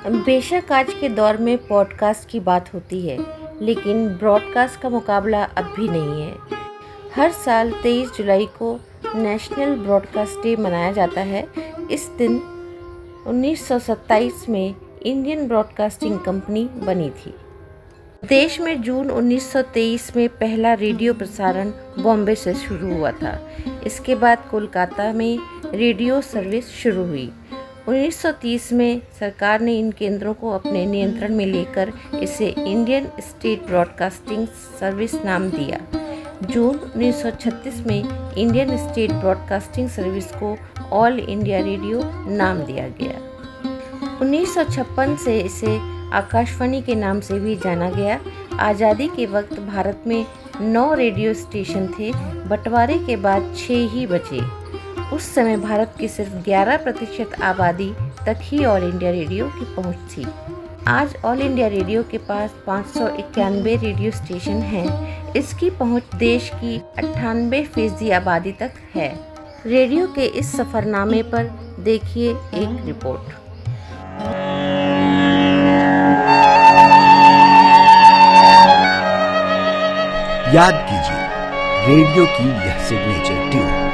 बेशक आज के दौर में पॉडकास्ट की बात होती है, लेकिन ब्रॉडकास्ट का मुकाबला अब भी नहीं है। हर साल 23 जुलाई को नेशनल ब्रॉडकास्ट डे मनाया जाता है। इस दिन 1927 में इंडियन ब्रॉडकास्टिंग कंपनी बनी थी। देश में जून 1923 में पहला रेडियो प्रसारण बॉम्बे से शुरू हुआ था। इसके बाद कोलकाता में रेडियो सर्विस शुरू हुई। 1930 में सरकार ने इन केंद्रों को अपने नियंत्रण में लेकर इसे इंडियन स्टेट ब्रॉडकास्टिंग सर्विस नाम दिया। जून 1936 में इंडियन स्टेट ब्रॉडकास्टिंग सर्विस को ऑल इंडिया रेडियो नाम दिया गया। 1956 से इसे आकाशवाणी के नाम से भी जाना गया। आज़ादी के वक्त भारत में 9 रेडियो स्टेशन थे। बंटवारे के बाद 6 ही बचे। उस समय भारत की सिर्फ 11% आबादी तक ही ऑल इंडिया रेडियो की पहुंच थी। आज ऑल इंडिया रेडियो के पास 591 रेडियो स्टेशन हैं। इसकी पहुंच देश की 98% आबादी तक है। रेडियो के इस सफरनामे पर देखिए एक रिपोर्ट। याद कीजिए रेडियो की यह सिग्नेचर ट्यून।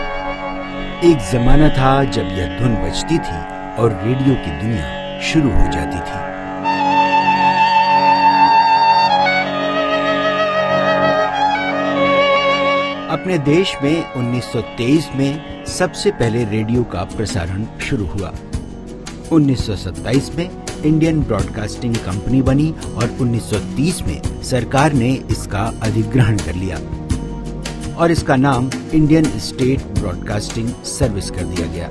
एक जमाना था जब यह धुन बजती थी और रेडियो की दुनिया शुरू हो जाती थी। अपने देश में 1923 में सबसे पहले रेडियो का प्रसारण शुरू हुआ। 1927 में इंडियन ब्रॉडकास्टिंग कंपनी बनी और 1930 में सरकार ने इसका अधिग्रहण कर लिया और इसका नाम इंडियन स्टेट ब्रॉडकास्टिंग सर्विस कर दिया गया।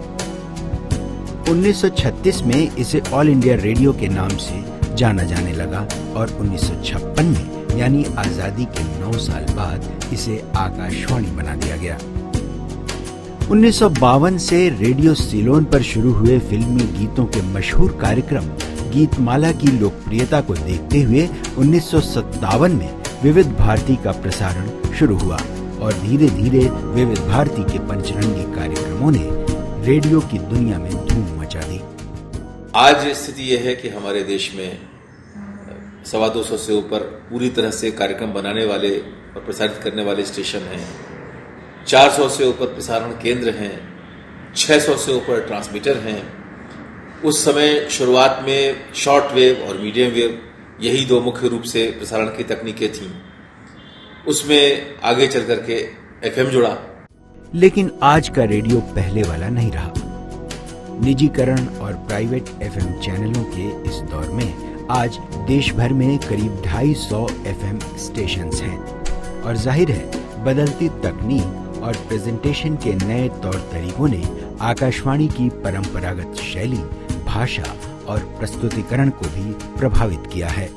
1936 में इसे ऑल इंडिया रेडियो के नाम से जाना जाने लगा और 1956 में यानी आजादी के 9 साल बाद इसे आकाशवाणी बना दिया गया। 1952 से रेडियो सिलोन पर शुरू हुए फिल्मी गीतों के मशहूर कार्यक्रम गीतमाला की लोकप्रियता को देखते हुए 1957 में विविध भारती का प्रसारण शुरू हुआ और धीरे धीरे विविध भारती के पंचरंगी कार्यक्रमों ने रेडियो की दुनिया में धूम मचा दी। आज स्थिति यह है कि हमारे देश में 250 से ऊपर पूरी तरह से कार्यक्रम बनाने वाले और प्रसारित करने वाले स्टेशन हैं। 400 से ऊपर प्रसारण केंद्र हैं। 600 से ऊपर ट्रांसमीटर हैं। उस समय शुरुआत में शॉर्ट वेव और मीडियम वेव यही 2 मुख्य रूप से प्रसारण की तकनीकें थीं। उसमें आगे चल करके एफएम जुड़ा। लेकिन आज का रेडियो पहले वाला नहीं रहा। निजीकरण और प्राइवेट एफएम चैनलों के इस दौर में आज देश भर में करीब 250 एफएम स्टेशंस हैं और जाहिर है बदलती तकनीक और प्रेजेंटेशन के नए तौर तरीकों ने आकाशवाणी की परंपरागत शैली, भाषा और प्रस्तुतिकरण को भी प्रभावित किया है।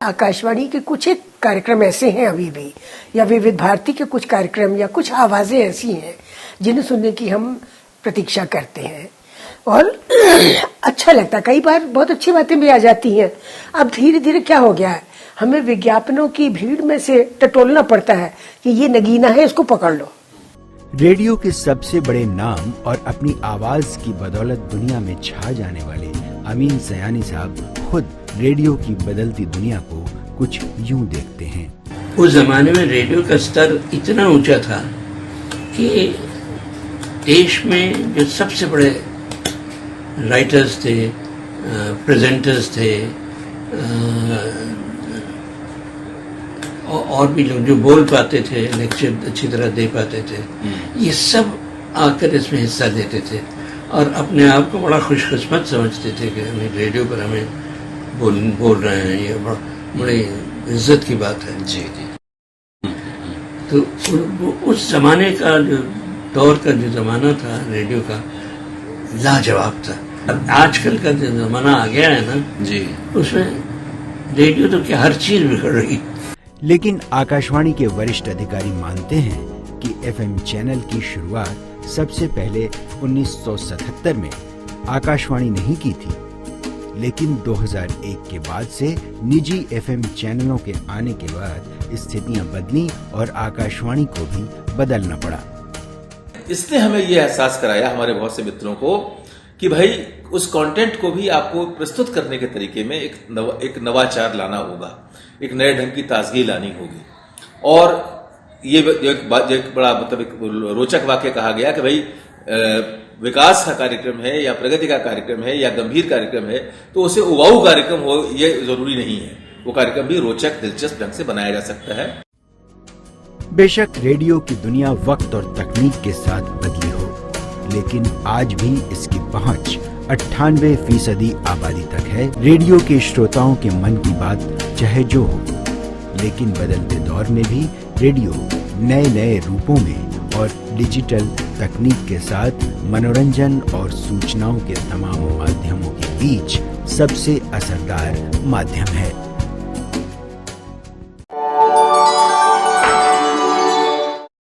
आकाशवाणी के कुछ एक कार्यक्रम ऐसे हैं अभी भी, या विविध भारती के कुछ कार्यक्रम या कुछ आवाजें ऐसी हैं जिन्हें सुनने की हम प्रतीक्षा करते हैं और अच्छा लगता है। कई बार बहुत अच्छी बातें भी आ जाती हैं। अब धीरे धीरे क्या हो गया है, हमें विज्ञापनों की भीड़ में से टटोलना पड़ता है कि ये नगीना है, इसको पकड़ लो। रेडियो के सबसे बड़े नाम और अपनी आवाज की बदौलत दुनिया में छा जाने वाले अमीन सयानी साहब खुद रेडियो की बदलती दुनिया को कुछ यूं देखते हैं। उस जमाने में रेडियो का स्तर इतना ऊंचा था कि देश में जो सबसे बड़े राइटर्स थे, प्रेजेंटर्स थे और भी लोग जो बोल पाते थे, लेक्चर अच्छी तरह दे पाते थे, ये सब आकर इसमें हिस्सा लेते थे और अपने आप को बड़ा खुशकिस्मत समझते थे कि हमें रेडियो पर हमें बोल रहे हैं। ये बड़ी इज्जत की बात है। जी जी। तो उस जमाने का जो दौर का जो जमाना था रेडियो का, लाजवाब था। अब आजकल का जो जमाना आ गया है ना जी, उसमें रेडियो तो क्या हर चीज बिगड़ रही। लेकिन आकाशवाणी के वरिष्ठ अधिकारी मानते हैं कि एफएम चैनल की शुरुआत सबसे पहले 1977 में आकाशवाणी नहीं की थी, लेकिन 2001 के बाद से निजी एफएम चैनलों के आने के बाद स्थितियां बदली और आकाशवाणी को भी बदलना पड़ा। इसने हमें यह एहसास कराया, हमारे बहुत से मित्रों को, कि भाई उस कंटेंट को भी आपको प्रस्तुत करने के तरीके में एक नवाचार लाना होगा, एक नए ढंग की ताजगी लानी होगी। और ये एक बड़ा मतलब एक रोचक वाक्य कहा गया कि भाई विकास का कार्यक्रम है या प्रगति का कार्यक्रम है या गंभीर कार्यक्रम है तो उसे उबाऊ कार्यक्रम हो ये जरूरी नहीं है, वो कार्यक्रम भी रोचक दिलचस्प ढंग से बनाया जा सकता है। बेशक रेडियो की दुनिया वक्त और तकनीक के साथ बदली हो, लेकिन आज भी इसकी पहुंच 98% आबादी तक है। रेडियो के श्रोताओं के मन की बात चाहे जो हो, लेकिन बदलते दौर में भी रेडियो नए नए रूपों में और डिजिटल तकनीक के साथ मनोरंजन और सूचनाओं के तमाम माध्यमों के बीच सबसे असरदार माध्यम है।